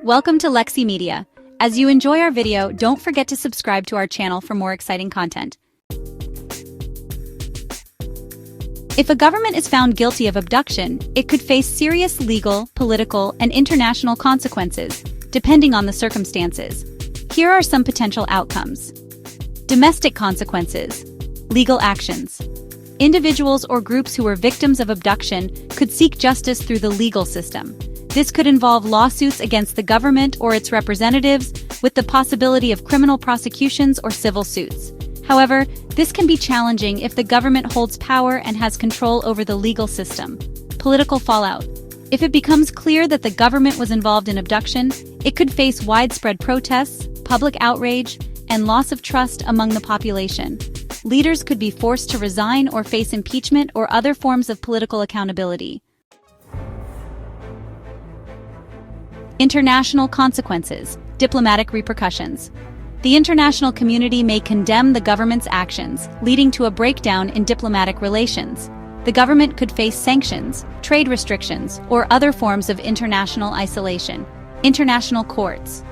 Welcome to Lexi Media. As you enjoy our video, don't forget to subscribe to our channel for more exciting content. If a government is found guilty of abduction, it could face serious legal, political, and international consequences, depending on the circumstances. Here are some potential outcomes. Domestic consequences. Legal actions. Individuals or groups who were victims of abduction could seek justice through the legal system. This could involve lawsuits against the government or its representatives, with the possibility of criminal prosecutions or civil suits. However, this can be challenging if the government holds power and has control over the legal system. Political fallout. If it becomes clear that the government was involved in abduction, it could face widespread protests, public outrage, and loss of trust among the population. Leaders could be forced to resign or face impeachment or other forms of political accountability. International consequences. Diplomatic repercussions. The international community may condemn the government's actions, leading to a breakdown in diplomatic relations. The government could face sanctions, trade restrictions, or other forms of international isolation. International courts.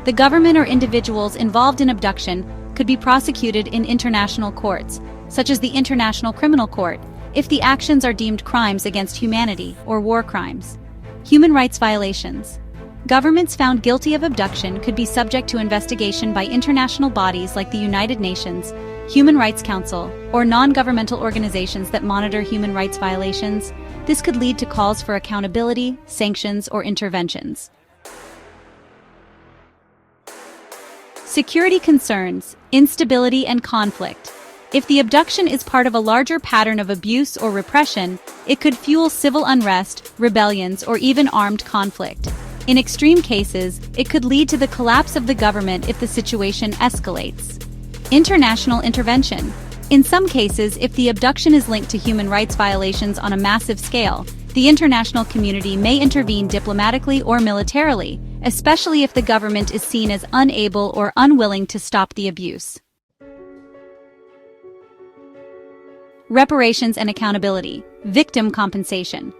The government or individuals involved in abduction could be prosecuted in international courts, such as the International Criminal Court, if the actions are deemed crimes against humanity or war crimes. Human rights violations. Governments found guilty of abduction could be subject to investigation by international bodies like the United Nations, Human Rights Council, or non-governmental organizations that monitor human rights violations. This could lead to calls for accountability, sanctions, or interventions. Security concerns, instability, and conflict. If the abduction is part of a larger pattern of abuse or repression, it could fuel civil unrest, rebellions, or even armed conflict. In extreme cases, it could lead to the collapse of the government if the situation escalates. International intervention. In some cases, if the abduction is linked to human rights violations on a massive scale, the international community may intervene diplomatically or militarily, especially if the government is seen as unable or unwilling to stop the abuse. Reparations and accountability. Victim compensation.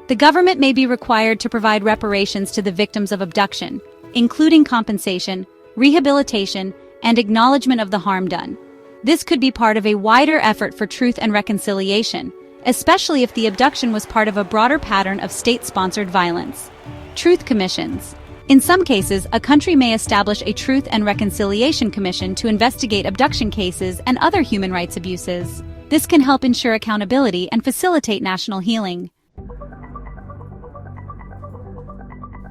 The government may be required to provide reparations to the victims of abduction, including compensation, rehabilitation, and acknowledgement of the harm done. This could be part of a wider effort for truth and reconciliation, especially if the abduction was part of a broader pattern of state-sponsored violence. Truth commissions. In some cases, a country may establish a Truth and Reconciliation Commission to investigate abduction cases and other human rights abuses. This can help ensure accountability and facilitate national healing.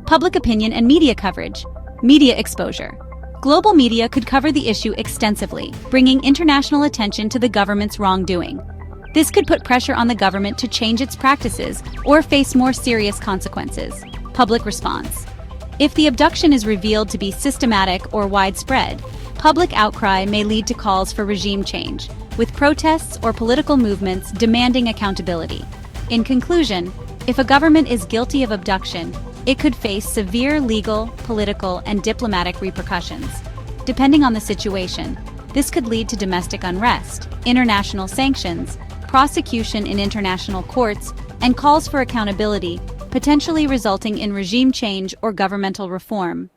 Public opinion and media coverage. Media exposure. Global media could cover the issue extensively, bringing international attention to the government's wrongdoing. This could put pressure on the government to change its practices or face more serious consequences. Public response. If the abduction is revealed to be systematic or widespread, public outcry may lead to calls for regime change, with protests or political movements demanding accountability. In conclusion, if a government is guilty of abduction, it could face severe legal, political, and diplomatic repercussions. Depending on the situation, this could lead to domestic unrest, international sanctions, prosecution in international courts, and calls for accountability, potentially resulting in regime change or governmental reform.